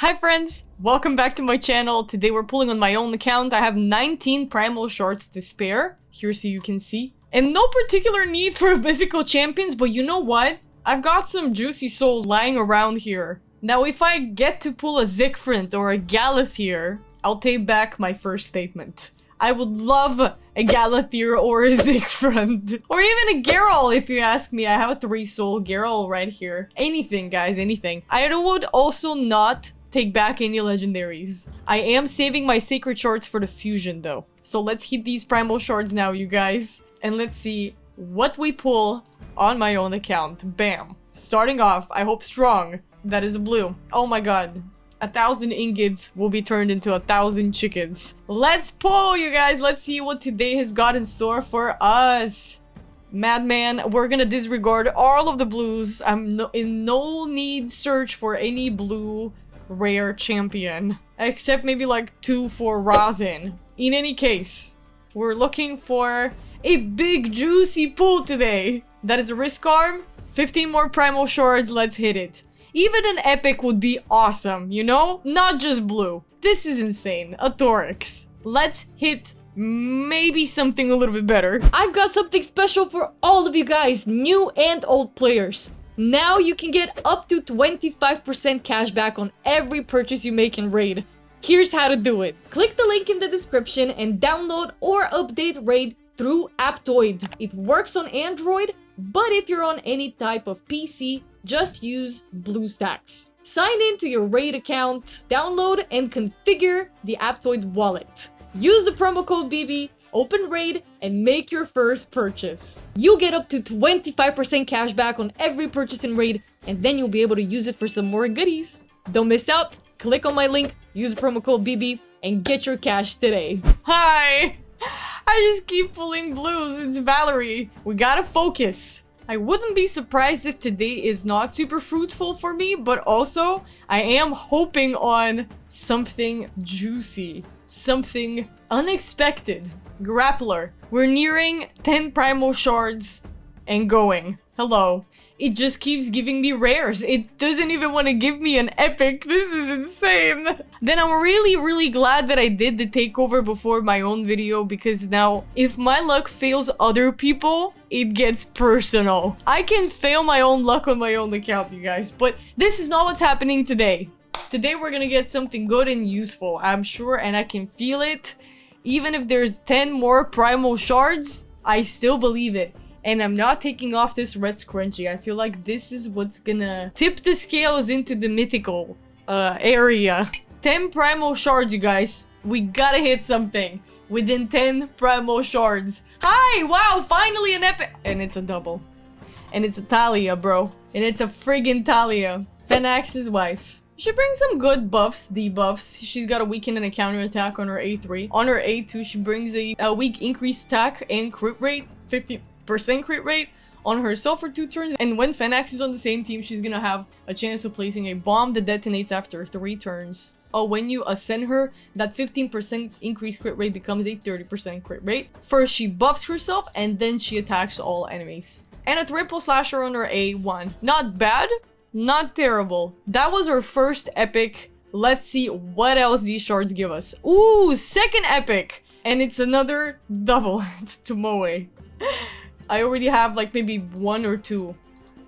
Hi friends, welcome back to my channel. Today we're pulling on my own account. I have 19 Primal Shards to spare, here so you can see. And no particular need for mythical champions, but you know what? I've got some juicy souls lying around here. Now if I get to pull a Siegfried or a Galathier, I'll take back my first statement. I would love a Galathier or a Siegfried. Or even a Geralt, if you ask me. I have a 3-soul Geralt right here. Anything, guys, anything. I would also not take back any legendaries. I am saving my sacred shards for the fusion, though. So let's hit these primal shards now, you guys. And let's see what we pull on my own account. Bam. Starting off, I hope strong. That is a blue. Oh my god. 1,000 ingots will be turned into 1,000 chickens. Let's pull, you guys. Let's see what today has got in store for us. Madman, we're gonna disregard all of the blues. I'm in no need search for any blue rare champion. Except maybe like 2 for Rosin. In any case, we're looking for a big juicy pull today. That is a risk arm. 15 more primal shards. Let's hit it. Even an epic would be awesome, you know? Not just blue. This is insane. A Thorax. Let's hit maybe something a little bit better. I've got something special for all of you guys, new and old players. Now you can get up to 25% cash back on every purchase you make in Raid. Here's how to do it. Click the link in the description and download or update Raid through Aptoid. It works on Android, but if you're on any type of PC, just use BlueStacks. Sign in to your Raid account, download and configure the Aptoid wallet. Use the promo code BB, open Raid, and make your first purchase. You get up to 25% cash back on every purchase in Raid, and then you'll be able to use it for some more goodies. Don't miss out, click on my link, use the promo code BB, and get your cash today. Hi! I just keep pulling blues, it's Valerie. We gotta focus. I wouldn't be surprised if today is not super fruitful for me, but also I am hoping on something juicy, something unexpected. Grappler. We're nearing 10 primal shards and going. Hello. It just keeps giving me rares. It doesn't even want to give me an epic. This is insane. Then I'm really glad that I did the takeover before my own video, because now if my luck fails other people, it gets personal. I can fail my own luck on my own account, you guys, but this is not what's happening today. Today we're gonna get something good and useful, I'm sure, and I can feel it. Even if there's 10 more primal shards, I still believe it. And I'm not taking off this red scrunchie. I feel like this is what's gonna tip the scales into the mythical area. 10 primal shards, you guys. We gotta hit something within 10 primal shards. Hi! Wow, finally an epic! And it's a double. And it's a Talia, bro. And it's a friggin' Talia. Fenax's wife. She brings some good buffs, debuffs. She's got a weaken and a counter attack on her A3. On her A2, she brings a weak increased attack and crit rate. 50% crit rate on herself for 2 turns, and when Fenax is on the same team, she's gonna have a chance of placing a bomb that detonates after 3 turns. Oh, when you ascend her, that 15% increased crit rate becomes a 30% crit rate. First, she buffs herself, and then she attacks all enemies. And a triple slasher on her A1. Not bad, not terrible. That was her first epic. Let's see what else these shards give us. Ooh, second epic! And it's another double. It's Tomoe. I already have like maybe 1 or 2,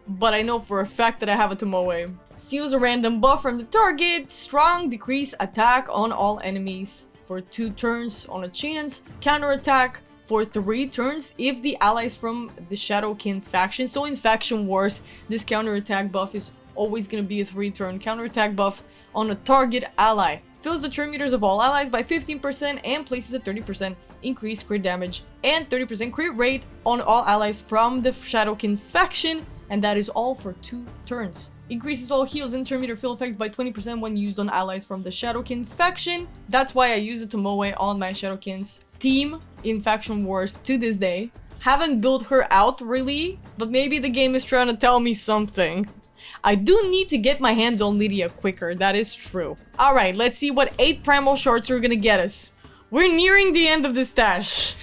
but I know for a fact that I have a Tomoe. Steals a random buff from the target, strong, decrease attack on all enemies for 2 turns on a chance, counter attack for 3 turns if the allies from the Shadowkin faction. So in faction wars, this counter attack buff is always gonna be a 3-turn counter attack buff on a target ally. Fills the turn meters of all allies by 15% and places a 30% increased crit damage and 30% crit rate on all allies from the Shadowkin faction, and that is all for 2 turns. Increases all heals and turn meter fill effects by 20% when used on allies from the Shadowkin faction. That's why I use the Tomoe on my Shadowkin's team in faction wars to this day. Haven't built her out really, but maybe the game is trying to tell me something. I do need to get my hands on Lydia quicker, that is true. Alright, let's see what 8 primal shards are gonna get us. We're nearing the end of the stash.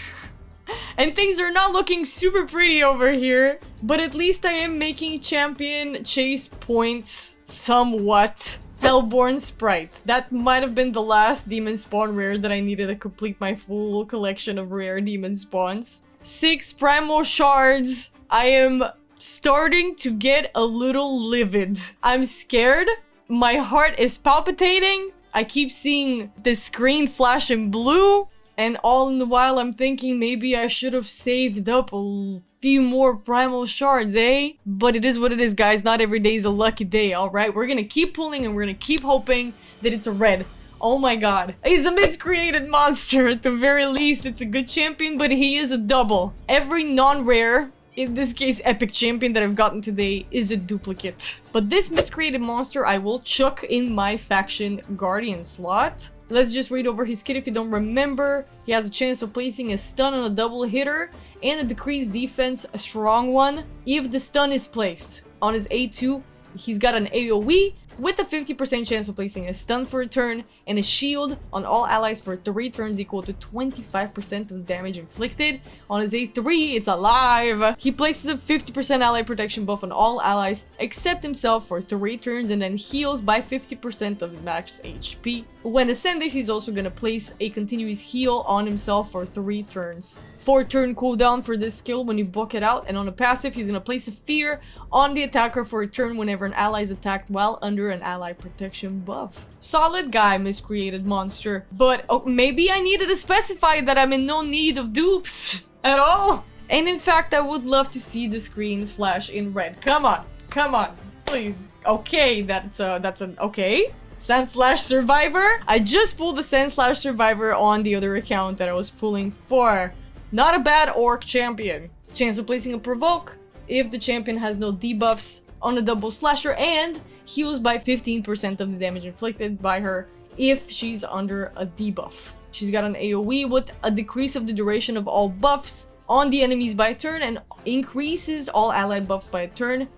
And things are not looking super pretty over here. But at least I am making champion chase points somewhat. Hellborn Sprite. That might have been the last demon spawn rare that I needed to complete my full collection of rare demon spawns. 6 Primal Shards. I am starting to get a little livid. I'm scared. My heart is palpitating. I keep seeing the screen flash in blue. And all in the while, I'm thinking maybe I should have saved up a few more Primal Shards, eh? But it is what it is, guys. Not every day is a lucky day, alright? We're gonna keep pulling and we're gonna keep hoping that it's a red. Oh my god. He's a miscreated monster. At the very least, it's a good champion, but he is a double. Every non-rare, in this case epic champion that I've gotten today, is a duplicate. But this miscreated monster I will chuck in my faction guardian slot. Let's just read over his kit if you don't remember. He has a chance of placing a stun on a double hitter and a decreased defense, a strong one, if the stun is placed. On his A2, he's got an AoE with a 50% chance of placing a stun for a turn and a shield on all allies for 3 turns equal to 25% of the damage inflicted. On his A3, it's alive. He places a 50% ally protection buff on all allies except himself for 3 turns and then heals by 50% of his max HP. When ascended, he's also gonna place a continuous heal on himself for 3 turns. 4 turn cooldown for this skill when you book it out, and on a passive, he's gonna place a fear on the attacker for a turn whenever an ally is attacked while under an ally protection buff. Solid guy, miscreated monster. But maybe I needed to specify that I'm in no need of dupes at all. And in fact, I would love to see the screen flash in red. Come on, please. Okay, that's an okay. Sand/Survivor. I just pulled the Sand/Survivor on the other account that I was pulling for. Not a bad orc champion. Chance of placing a provoke if the champion has no debuffs on a double slasher, and heals by 15% of the damage inflicted by her if she's under a debuff. She's got an AoE with a decrease of the duration of all buffs on the enemies by a turn and increases all ally buffs by a turn.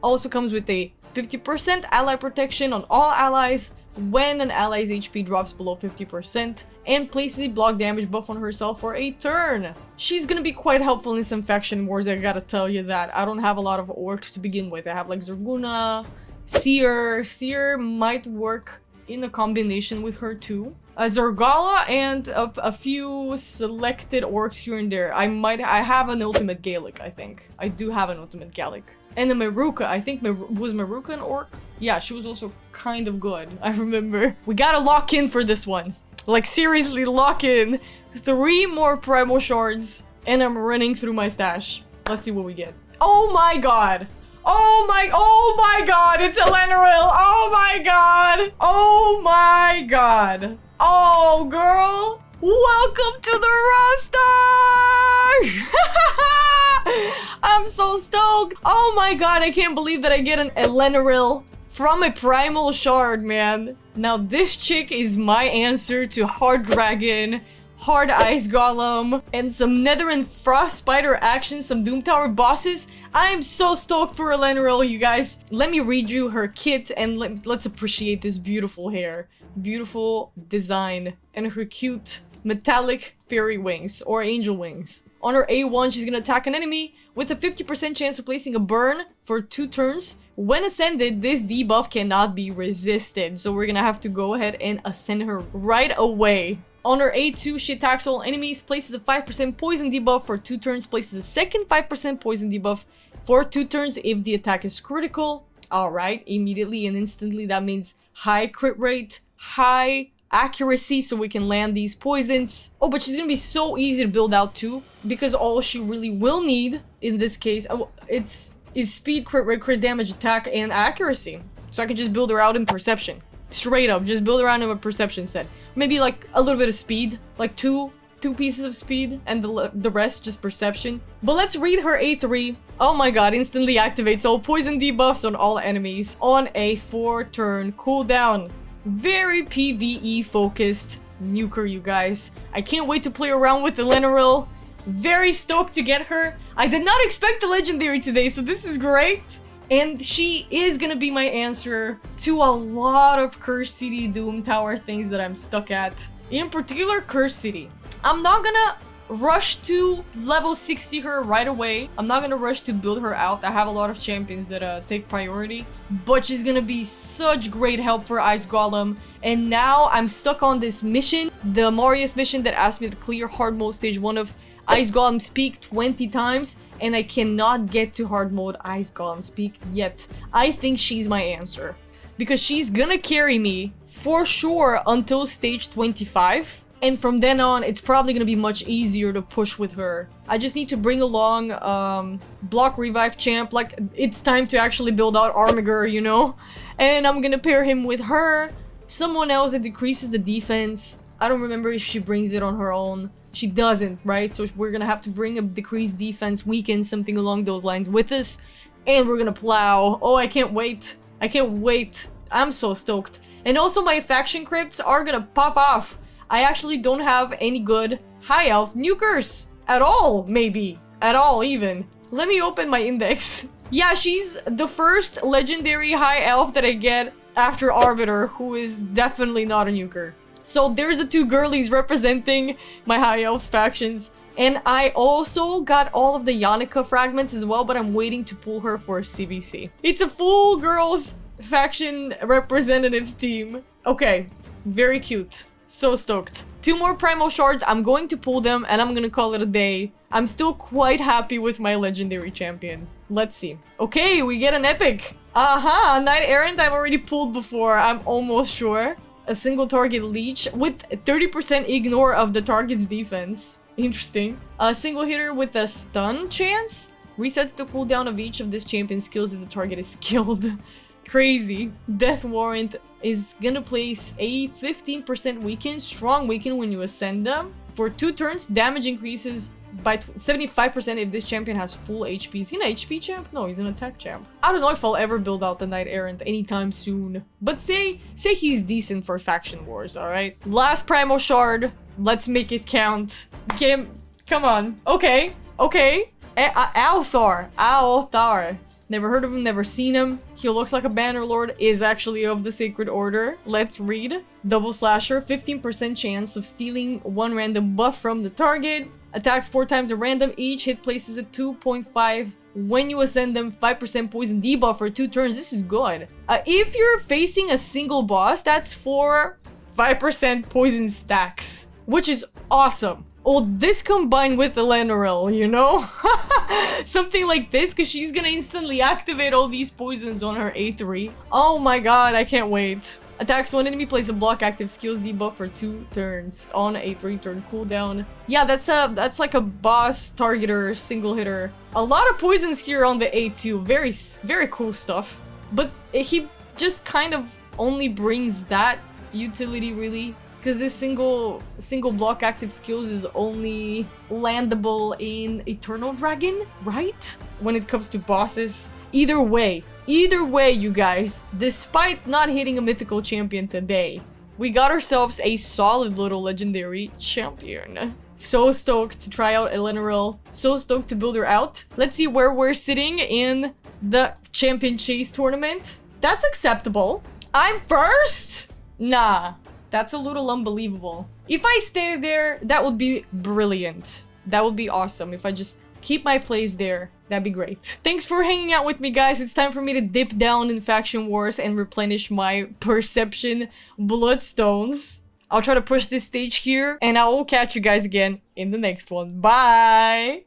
Also comes with a 50% ally protection on all allies when an ally's HP drops below 50%, and places a block damage buff on herself for a turn. She's gonna be quite helpful in some faction wars, I gotta tell you that. I don't have a lot of orcs to begin with. I have like Zerguna, Seer. Seer might work in a combination with her too. Zergala and a few selected orcs here and there. I have an ultimate Gaelic, I think. I do have an ultimate Gaelic. And the Meruka, I think, was Meruka an orc? Yeah, she was also kind of good, I remember. We gotta lock in for this one. Like, seriously, lock in. 3 more Primal Shards, and I'm running through my stash. Let's see what we get. Oh my god! Oh my god, it's Elenaril! Oh my god! Oh my god! Oh, girl! Welcome to the roster! I'm so stoked! Oh my god, I can't believe that I get an Elenaril from a Primal Shard, man. Now, this chick is my answer to Hard Dragon, Hard Ice Golem, and some Nether and Frost Spider actions, some Doom Tower bosses. I'm so stoked for Elenaril, you guys. Let me read you her kit and let's appreciate this beautiful hair. Beautiful design. And her cute metallic fairy wings, or angel wings. On her A1, she's gonna attack an enemy with a 50% chance of placing a burn for 2 turns. When ascended, this debuff cannot be resisted, so we're gonna have to go ahead and ascend her right away. On her A2, she attacks all enemies, places a 5% poison debuff for 2 turns, places a second 5% poison debuff for 2 turns if the attack is critical. Alright, immediately and instantly, that means high crit rate, high accuracy, so we can land these poisons. Oh, but she's gonna be so easy to build out too, because all she really will need in this case is speed, crit rate, crit damage, attack, and accuracy. So I can just build her out in perception. Straight up, just build around in a perception set. Maybe like a little bit of speed, like two pieces of speed, and the rest just perception. But let's read her A3. Oh my god, instantly activates all poison debuffs on all enemies on a 4-turn cooldown. Very PvE focused nuker, you guys. I can't wait to play around with the Elenaril. Very stoked to get her. I did not expect the legendary today, so this is great. And she is gonna be my answer to a lot of Curse City Doom Tower things that I'm stuck at. In particular, Curse City. I'm not gonna rush to level 60 her right away. I'm not gonna rush to build her out. I have a lot of champions that take priority. But she's gonna be such great help for Ice Golem. And now I'm stuck on this mission. The Marius mission that asked me to clear hard mode stage 1 of Ice Golem's Peak 20 times. And I cannot get to hard mode Ice Golem's Peak yet. I think she's my answer. Because she's gonna carry me for sure until stage 25. And from then on, it's probably gonna be much easier to push with her. I just need to bring along Block Revive Champ. Like, it's time to actually build out Armiger, you know? And I'm gonna pair him with her. Someone else that decreases the defense. I don't remember if she brings it on her own. She doesn't, right? So we're gonna have to bring a decreased defense, weaken, something along those lines with us. And we're gonna plow. Oh, I can't wait. I can't wait. I'm so stoked. And also my faction crypts are gonna pop off. I actually don't have any good high elf nukers at all, maybe. At all, even. Let me open my index. Yeah, she's the first legendary high elf that I get after Arbiter, who is definitely not a nuker. So there's the 2 girlies representing my high elves factions. And I also got all of the Yannicka fragments as well, but I'm waiting to pull her for a CVC. It's a full girls faction representatives team. Okay, very cute. So stoked. 2 more Primal Shards. I'm going to pull them and I'm gonna call it a day. I'm still quite happy with my legendary champion. Let's see. Okay, we get an epic. Knight Errant I've already pulled before, I'm almost sure. A single target leech with 30% ignore of the target's defense. Interesting. A single hitter with a stun chance. Resets the cooldown of each of this champion's skills if the target is killed. Crazy. Death Warrant is gonna place a 15% weaken, strong weaken when you ascend them. For 2 turns, damage increases by 75% if this champion has full HP. Is he an HP champ? No, he's an attack champ. I don't know if I'll ever build out the Knight Errant anytime soon. But say he's decent for faction wars, alright? Last Primal Shard. Let's make it count. Okay, come on. Okay. Althar. Never heard of him, never seen him. He looks like a Bannerlord, is actually of the Sacred Order. Let's read. Double Slasher, 15% chance of stealing 1 random buff from the target. Attacks 4 times at random. Each hit places a 2.5. When you ascend them, 5% poison debuff for 2 turns. This is good. If you're facing a single boss, that's 5% poison stacks, which is awesome. Oh, this combined with the Elenorel, you know? Something like this, because she's gonna instantly activate all these poisons on her A3. Oh my god, I can't wait. Attacks 1 enemy, plays a block active skills debuff for 2 turns on a 3-turn cooldown. Yeah, that's like a boss targeter, single hitter. A lot of poisons here on the A2. Very cool stuff. But he just kind of only brings that utility, really. Because this single block active skills is only landable in Eternal Dragon, right? When it comes to bosses. Either way, you guys, despite not hitting a mythical champion today, we got ourselves a solid little legendary champion. So stoked to try out Elenorel. So stoked to build her out. Let's see where we're sitting in the Champion Chase tournament. That's acceptable. I'm first? Nah. That's a little unbelievable. If I stay there, that would be brilliant. That would be awesome. If I just keep my place there, that'd be great. Thanks for hanging out with me, guys. It's time for me to dip down in Faction Wars and replenish my Perception Bloodstones. I'll try to push this stage here, and I will catch you guys again in the next one. Bye!